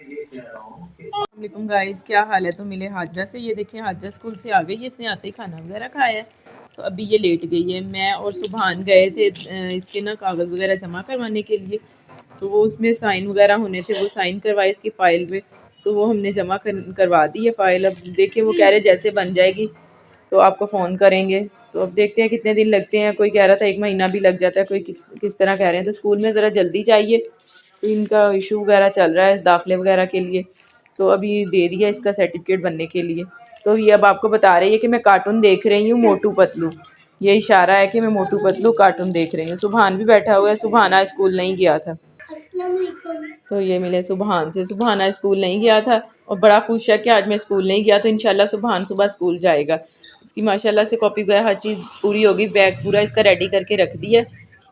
वालेकुम गाइस, क्या हाल है। तो मिले हाजरा से। ये देखिए हाजरा स्कूल से आ गई है, इसने आते ही खाना वगैरह खाया है। तो अभी ये लेट गई है। मैं और सुबहान गए थे इसके ना कागज़ वगैरह जमा करवाने के लिए। तो वो उसमें साइन वगैरह होने थे, वो साइन करवाए इसकी फ़ाइल पे। तो वो हमने जमा करवा दी है फ़ाइल। अब देखिए वो कह रहे जैसे बन जाएगी तो आपको फ़ोन करेंगे। तो अब देखते हैं कितने दिन लगते हैं। कोई कह रहा था 1 महीना भी लग जाता है, कोई किस तरह कह रहे हैं। तो स्कूल में ज़रा जल्दी चाहिए, तो इनका इशू वगैरह चल रहा है दाखिले वगैरह के लिए। तो अभी दे दिया इसका सर्टिफिकेट बनने के लिए। तो ये अब आपको बता रही है कि मैं कार्टून देख रही हूँ मोटू पतलू। ये इशारा है कि मैं मोटू पतलू कार्टून देख रही हूँ। सुबहान भी बैठा हुआ है। सुबहान आज स्कूल नहीं गया था। तो ये मिले सुबहान से। सुबहान आज स्कूल नहीं गया था और बड़ा खुश है कि आज मैं स्कूल नहीं गया। तो इंशाल्लाह सुबहान सुबह स्कूल जाएगा। इसकी माशाल्लाह से कॉपी वगैरह हर चीज़ पूरी होगी। बैग पूरा इसका रेडी करके रख दिया।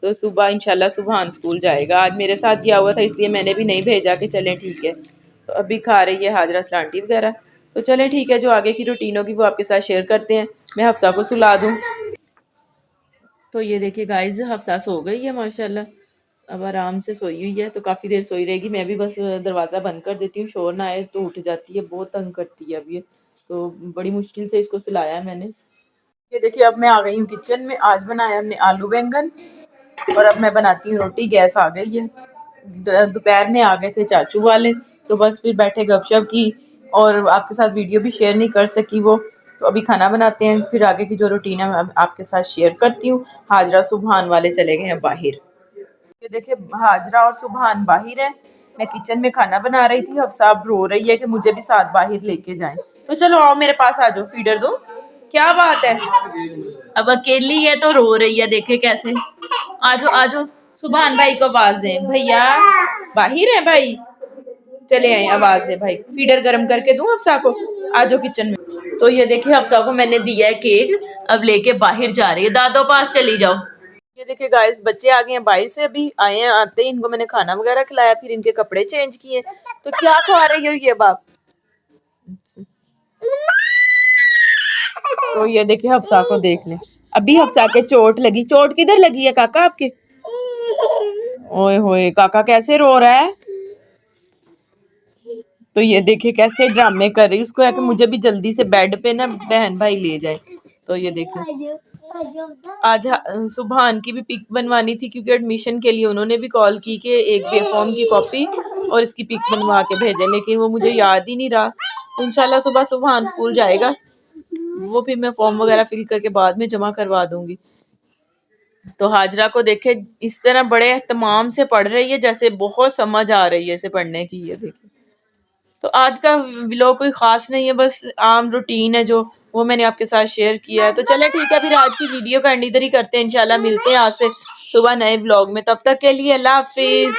तो सुबह इंशाल्लाह सुबहान स्कूल जाएगा। आज मेरे साथ गया हुआ था इसलिए मैंने भी नहीं भेजा कि चलें ठीक है। तो अभी खा रही है हाजरा सलांटी वगैरह। तो चलें ठीक है, जो आगे की रूटीन होगी वो आपके साथ शेयर करते हैं। मैं हफ्सा को सुला दूँ। तो ये देखिए गाइस, हफ्सा सो गई है माशाल्लाह। अब आराम से सोई हुई है। तो काफ़ी देर सोई रहेगी। मैं भी बस दरवाज़ा बंद कर देती हूँ, शोर ना आए। तो उठ जाती है, बहुत तंग करती है अब ये। तो बड़ी मुश्किल से इसको सुलाया है मैंने। ये देखिए अब मैं आ गई हूँ किचन में। आज बनाया हमने आलू बैंगन और अब मैं बनाती हूँ रोटी। गैस आ गई है। दोपहर में आ गए थे चाचू वाले, तो बस फिर बैठे गपशप की और आपके साथ वीडियो भी शेयर नहीं कर सकी वो। तो अभी खाना बनाते हैं, फिर आगे की जो रूटीन है मैं आपके साथ शेयर करती हूँ। हाजरा सुबहान वाले चले गए हैं बाहर। ये देखिए हाजरा और सुबहान बाहर है। मैं किचन में खाना बना रही थी। हफ्सा अब रो रही है कि मुझे भी साथ बाहर लेके जाएं। तो चलो आओ मेरे पास आ जाओ, फीडर दो। क्या बात है, अब अकेली है तो रो रही है। देखे कैसे। आजो आजो, सुबहान भाई को आवाज दें। भैया बाहर है भाई, चले आए आवाज दे भाई। फीडर गर्म करके दूं हफ्सा को। आजो किचन में। तो ये देखिए हफ्सा को मैंने दिया है केक, अब लेके बाहर जा रही है। दादो पास चली जाओ। ये देखिए गाइस, बच्चे आ गए हैं बाहर से। अभी आए हैं, आते ही इनको मैंने खाना वगैरह खिलाया, फिर इनके कपड़े चेंज किए। तो क्या खा रही हो ये बाप। तो ये देखिए हफ्सा को देख ले। अभी हफ्सा के चोट लगी। चोट किधर लगी है काका आपके। ओए होए, काका कैसे रो रहा है। तो ये देखिए कैसे ड्रामे कर रही। उसको है कि मुझे भी जल्दी से बेड पे ना बहन भाई ले जाए। तो ये देखिए आज सुबहान की भी पिक बनवानी थी, क्योंकि एडमिशन के लिए उन्होंने भी कॉल की कि एक फॉर्म की कॉपी और इसकी पिक बनवा के भेजें, लेकिन वो मुझे याद ही नहीं रहा। तो इंशाल्लाह सुबह सुबहान स्कूल जाएगा, वो फिर मैं फॉर्म वगैरह फिल करके बाद में जमा करवा दूंगी। तो हाजरा को देखे इस तरह बड़े एहतमाम से पढ़ रही है, जैसे बहुत समझ आ रही है इसे पढ़ने की। ये देखिए। तो आज का व्लॉग कोई ख़ास नहीं है, बस आम रूटीन है जो वो मैंने आपके साथ शेयर किया है। तो चले ठीक है, फिर आज की वीडियो का एंड इधर ही करते हैं। इंशाल्लाह मिलते हैं आपसे सुबह नए व्लॉग में। तब तक के लिए अल्लाह हाफिज़।